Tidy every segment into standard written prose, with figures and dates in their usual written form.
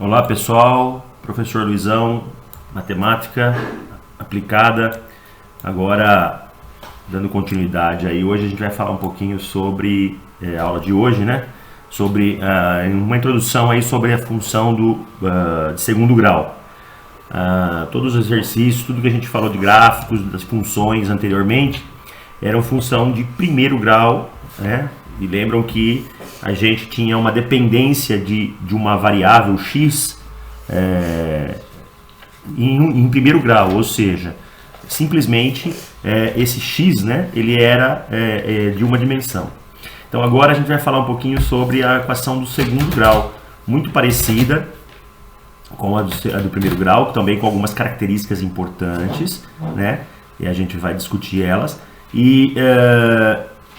Olá pessoal, professor Luizão, matemática aplicada. Agora, dando continuidade aí, hoje a gente vai falar um pouquinho sobre a aula de hoje, né? Sobre uma introdução aí sobre a função de segundo grau. Todos os exercícios, tudo que a gente falou de gráficos, das funções anteriormente, eram função de primeiro grau, né? E lembram que a gente tinha uma dependência de uma variável x em primeiro grau, ou seja, simplesmente esse x, né, ele era de uma dimensão. Então agora a gente vai falar um pouquinho sobre a equação do segundo grau, muito parecida com a do primeiro grau, também com algumas características importantes, né, e a gente vai discutir elas,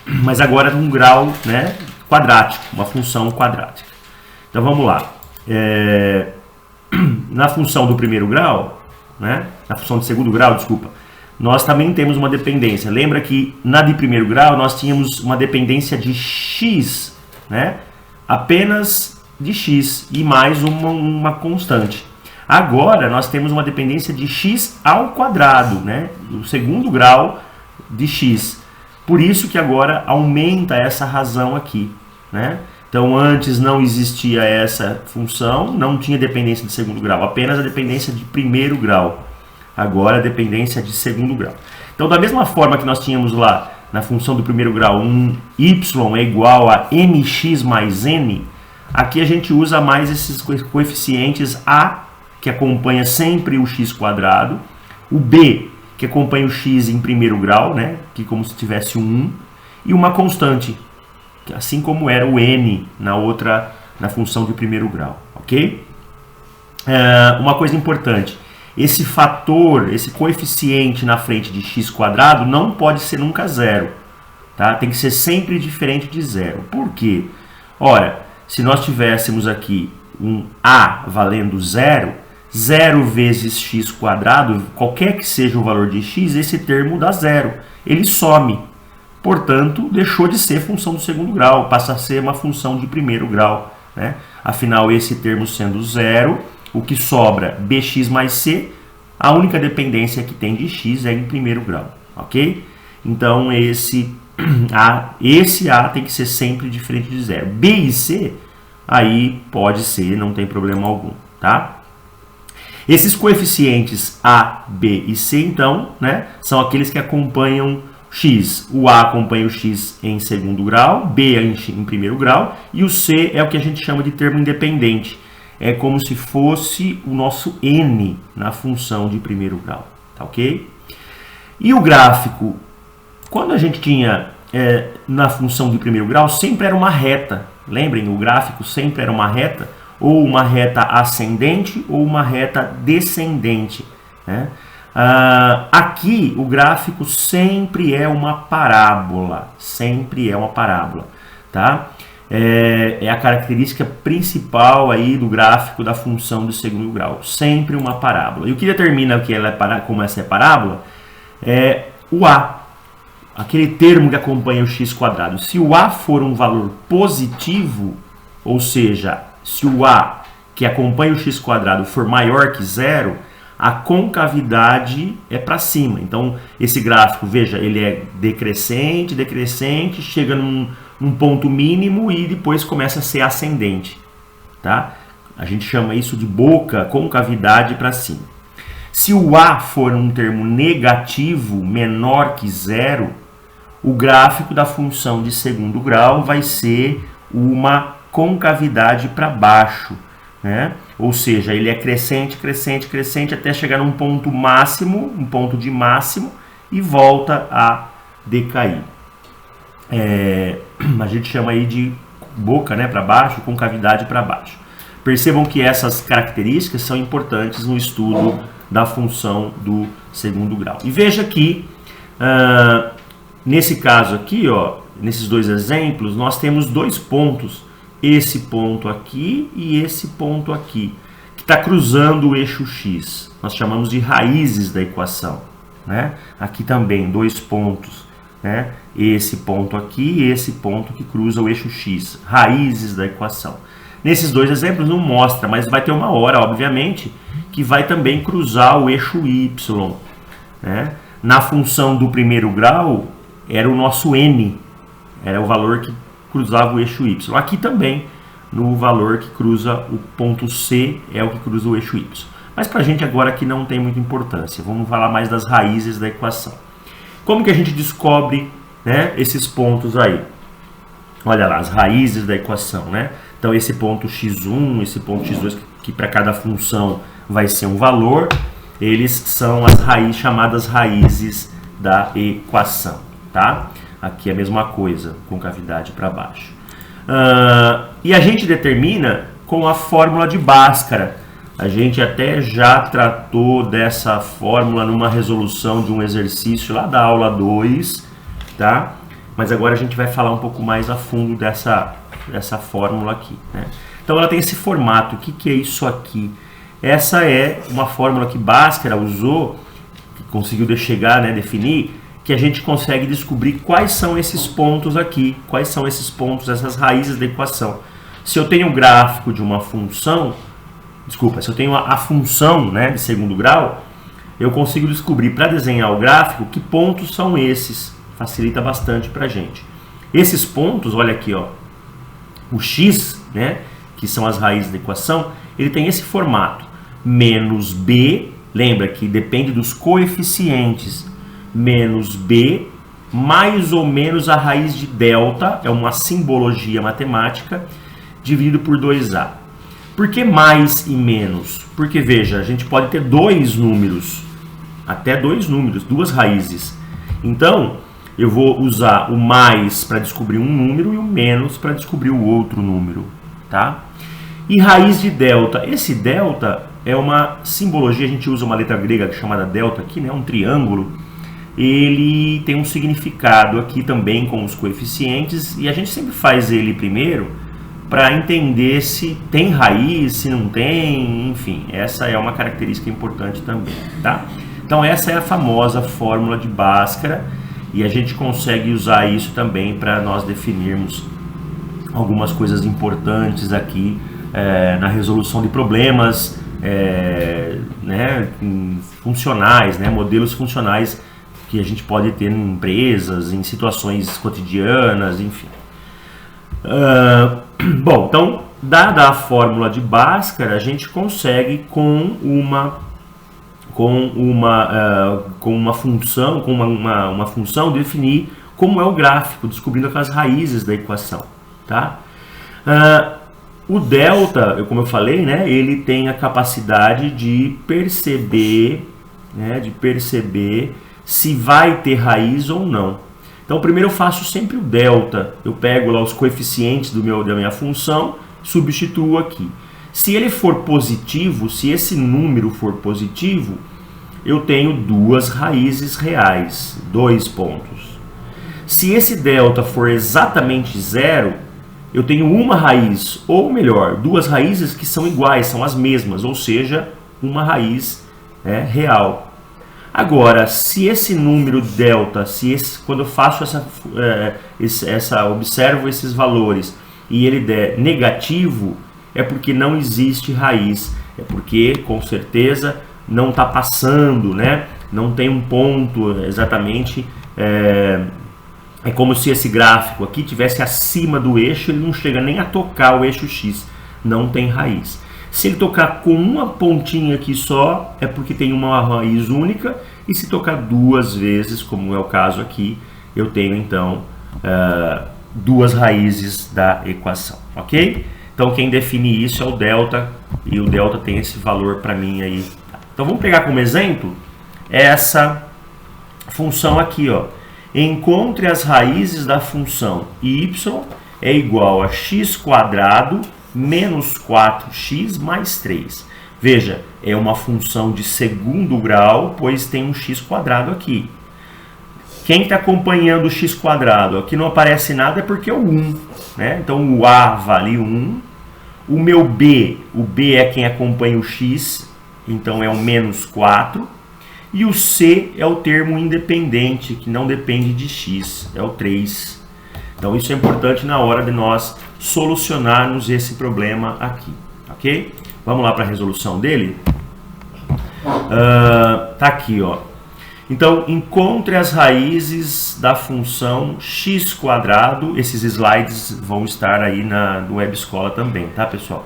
mas agora num grau, né, quadrático, uma função quadrática. Então vamos lá. Na função do primeiro grau, né, na função de segundo grau, desculpa, nós também temos uma dependência. Lembra que na de primeiro grau nós tínhamos uma dependência de x, né, apenas de x e mais uma constante. Agora nós temos uma dependência de x ao quadrado, né, do segundo grau de x. Por isso que agora aumenta essa razão aqui, né? Então antes não existia essa função, não tinha dependência de segundo grau, apenas a dependência de primeiro grau. Agora a dependência de segundo grau. Então da mesma forma que nós tínhamos lá na função do primeiro grau y é igual a mx mais n, aqui a gente usa mais esses coeficientes a, que acompanha sempre o x quadrado, o b, que acompanha o x em primeiro grau, né, que como se tivesse um 1, e uma constante, assim como era o n na função de primeiro grau, ok? Uma coisa importante, esse fator, esse coeficiente na frente de x quadrado não pode ser nunca zero, tá? Tem que ser sempre diferente de zero. Por quê? Ora, se nós tivéssemos aqui um a valendo zero, 0 vezes x quadrado, qualquer que seja o valor de x, esse termo dá zero. Ele some. Portanto, deixou de ser função do segundo grau, passa a ser uma função de primeiro grau, né? Afinal, esse termo sendo zero, o que sobra bx mais c, a única dependência que tem de x é em primeiro grau, ok? Então, esse a tem que ser sempre diferente de zero. B e c, aí pode ser, não tem problema algum, tá? Esses coeficientes A, B e C, então, né, são aqueles que acompanham x. O A acompanha o x em segundo grau, B em primeiro grau, e o C é o que a gente chama de termo independente. É como se fosse o nosso n na função de primeiro grau, tá ok? E o gráfico, quando a gente tinha na função de primeiro grau, sempre era uma reta. Lembrem, o gráfico sempre era uma reta, ou uma reta ascendente ou uma reta descendente, né? Aqui o gráfico sempre é uma parábola, tá? É a característica principal aí do gráfico da função do segundo grau, sempre uma parábola. E o que determina que ela como essa é parábola é o a, aquele termo que acompanha o x quadrado. Se o a for um valor positivo, ou seja, se o a que acompanha o x quadrado for maior que zero, a concavidade é para cima. Então, esse gráfico, veja, ele é decrescente, decrescente, chega num ponto mínimo e depois começa a ser ascendente, tá? A gente chama isso de boca, concavidade para cima. Se o a for um termo negativo, menor que zero, o gráfico da função de segundo grau vai ser uma concavidade para baixo, né? Ou seja, ele é crescente, crescente, crescente até chegar num ponto máximo, um ponto de máximo, e volta a decair. A gente chama aí de boca, né, para baixo, concavidade para baixo. Percebam que essas características são importantes no estudo da função do segundo grau. E veja que nesse caso aqui, ó, nesses dois exemplos, nós temos dois pontos. Esse ponto aqui e esse ponto aqui, que está cruzando o eixo x. Nós chamamos de raízes da equação, né? Aqui também, dois pontos, né? Esse ponto aqui e esse ponto que cruza o eixo x, raízes da equação. Nesses dois exemplos não mostra, mas vai ter uma hora, obviamente, que vai também cruzar o eixo y, né? Na função do primeiro grau, era o nosso n, era o valor que cruzava o eixo y. Aqui também, no valor que cruza o ponto C, é o que cruza o eixo y. Mas para a gente agora aqui não tem muita importância. Vamos falar mais das raízes da equação. Como que a gente descobre, né, esses pontos aí? Olha lá, as raízes da equação, né? Então esse ponto x1, esse ponto x2, que para cada função vai ser um valor, eles são as raízes, chamadas raízes da equação, tá? Aqui é a mesma coisa, concavidade para baixo. E a gente determina com a fórmula de Bhaskara. A gente até já tratou dessa fórmula numa resolução de um exercício lá da aula 2, tá? Mas agora a gente vai falar um pouco mais a fundo dessa fórmula aqui, né? Então ela tem esse formato. O que é isso aqui? Essa é uma fórmula que Bhaskara usou, que conseguiu chegar, né, definir, que a gente consegue descobrir quais são esses pontos aqui, quais são esses pontos, essas raízes da equação. Se eu tenho um gráfico de uma função, se eu tenho a função, né, de segundo grau, eu consigo descobrir para desenhar o gráfico que pontos são esses. Facilita bastante para a gente. Esses pontos, olha aqui, ó, o x, né, que são as raízes da equação, ele tem esse formato. Menos b, lembra que depende dos coeficientes, menos b, mais ou menos a raiz de delta, é uma simbologia matemática, dividido por 2a. Por que mais e menos? Porque, veja, a gente pode ter dois números, até dois números, duas raízes. Então, eu vou usar o mais para descobrir um número e o menos para descobrir o outro número, tá? E raiz de delta. Esse delta é uma simbologia, a gente usa uma letra grega chamada delta aqui, né? Um triângulo. Ele tem um significado aqui também com os coeficientes e a gente sempre faz ele primeiro para entender se tem raiz, se não tem, enfim, essa é uma característica importante também, tá? Então essa é a famosa fórmula de Bhaskara e a gente consegue usar isso também para nós definirmos algumas coisas importantes aqui na resolução de problemas né, funcionais, né, modelos funcionais que a gente pode ter em empresas, em situações cotidianas, enfim. Bom, então, dada a fórmula de Bhaskara, a gente consegue com uma função definir como é o gráfico, descobrindo aquelas raízes da equação, tá? O delta, como eu falei, né, ele tem a capacidade de perceber, se vai ter raiz ou não. Então, primeiro eu faço sempre o delta. Eu pego lá os coeficientes da minha função, substituo aqui. Se ele for positivo, se esse número for positivo, eu tenho duas raízes reais, 2 pontos. Se esse delta for exatamente zero, eu tenho uma raiz, ou melhor, duas raízes que são iguais, são as mesmas, ou seja, uma raiz real. Agora, se esse número delta, quando eu faço observo esses valores e ele der negativo, é porque não existe raiz, é porque com certeza não está passando, né? Não tem um ponto exatamente. É como se esse gráfico aqui tivesse acima do eixo, ele não chega nem a tocar o eixo x, não tem raiz. Se ele tocar com uma pontinha aqui só, é porque tem uma raiz única, e se tocar duas vezes, como é o caso aqui, eu tenho então duas raízes da equação, ok? Então quem define isso é o delta, e o delta tem esse valor para mim aí. Então vamos pegar como exemplo essa função aqui, ó. Encontre as raízes da função y é igual a x² menos 4x mais 3. Veja, é uma função de segundo grau, pois tem um x² aqui. Quem está acompanhando o x²? Aqui não aparece nada, é porque é o 1. Né? Então o a vale 1. O meu b, o b é quem acompanha o x, então é o menos 4. E o c é o termo independente, que não depende de x, é o 3. Então isso é importante na hora de nós solucionarmos esse problema aqui, ok? Vamos lá para a resolução dele. Tá aqui, ó. Então, encontre as raízes da função x². Esses slides vão estar aí no Web Escola também, tá, pessoal?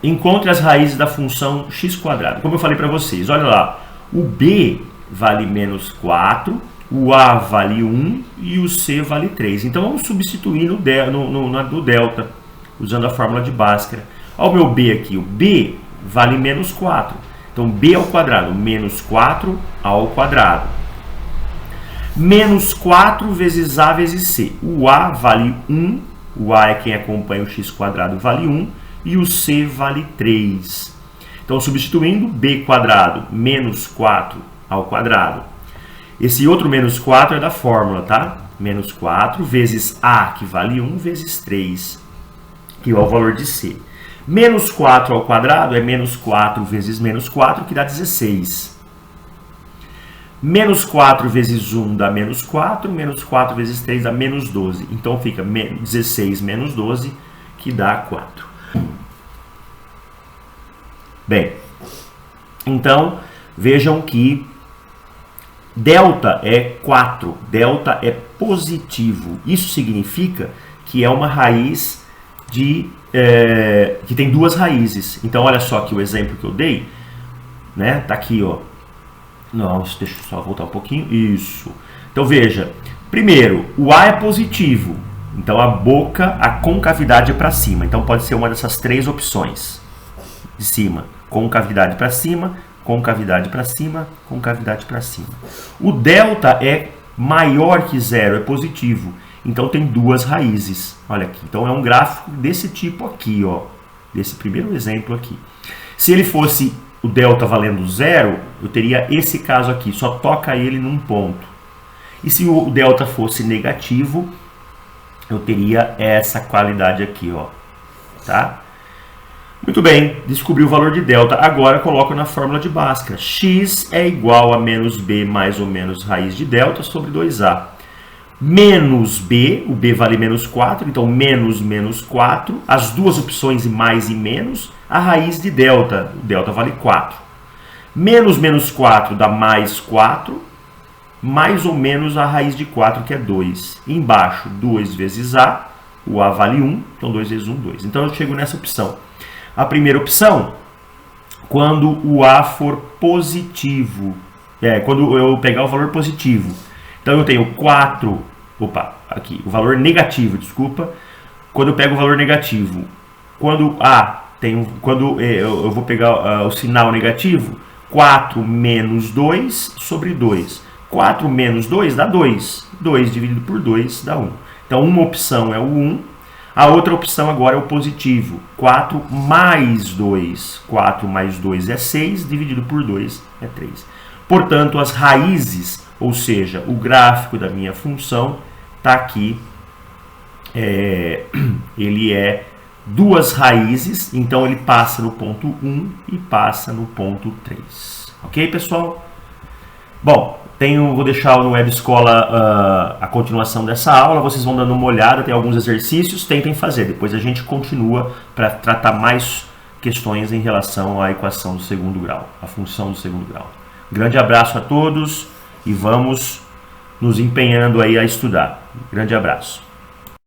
Encontre as raízes da função x². Como eu falei para vocês, olha lá. O b vale menos 4, o a vale 1 e o c vale 3. Então, vamos substituir no delta, usando a fórmula de Bhaskara. Olha o meu b aqui. O b vale menos 4. Então, b ao quadrado, menos 4 ao quadrado. Menos 4 vezes a vezes c. O a vale 1. O a é quem acompanha o x², vale 1. E o c vale 3. Então, substituindo b² menos 4 ao quadrado. Esse outro menos 4 é da fórmula, tá? Menos 4 vezes a, que vale 1, vezes 3, que é o valor de c. Menos 4 ao quadrado é menos 4 vezes menos 4, que dá 16. Menos 4 vezes 1 dá menos 4, menos 4 vezes 3 dá menos 12. Então, fica 16 menos 12, que dá 4. Bem, então, vejam que delta é 4, delta é positivo. Isso significa que é uma raiz que tem duas raízes. Então, olha só aqui o exemplo que eu dei, né? Tá aqui, ó. Não, deixa eu só voltar um pouquinho. Isso. Então, veja. Primeiro, o A é positivo. Então, a boca, a concavidade é para cima. Então, pode ser uma dessas três opções. De cima. Concavidade para cima, concavidade para cima, concavidade para cima. O delta é maior que zero, é positivo. Então tem duas raízes. Olha aqui. Então é um gráfico desse tipo aqui, ó. Desse primeiro exemplo aqui. Se ele fosse o delta valendo zero, eu teria esse caso aqui. Só toca ele num ponto. E se o delta fosse negativo, eu teria essa qualidade aqui, ó. Tá? Muito bem, descobri o valor de delta. Agora coloco na fórmula de Bhaskara. X é igual a menos b mais ou menos raiz de delta sobre 2a. Menos b, o b vale menos 4, então menos 4. As duas opções mais e menos, a raiz de delta. O delta vale 4. Menos 4 dá mais 4, mais ou menos a raiz de 4, que é 2. Embaixo, 2 vezes a, o a vale 1, então 2 vezes 1, 2. Então eu chego nessa opção. A primeira opção, quando o A for positivo, quando eu pegar o valor positivo. Então eu tenho 4, aqui, o valor negativo, desculpa. Quando eu pego o valor negativo, quando eu vou pegar o sinal negativo, 4 menos 2 sobre 2. 4 menos 2 dá 2. 2 dividido por 2 dá 1. Então uma opção é o 1. A outra opção agora é o positivo. 4 mais 2. 4 mais 2 é 6, dividido por 2 é 3. Portanto, as raízes, ou seja, o gráfico da minha função, está aqui. Ele é duas raízes, então ele passa no ponto 1 e passa no ponto 3. Ok, pessoal? Bom, vou deixar no Web Escola a continuação dessa aula, vocês vão dando uma olhada, tem alguns exercícios, tentem fazer. Depois a gente continua para tratar mais questões em relação à equação do segundo grau, a função do segundo grau. Grande abraço a todos e vamos nos empenhando aí a estudar. Grande abraço.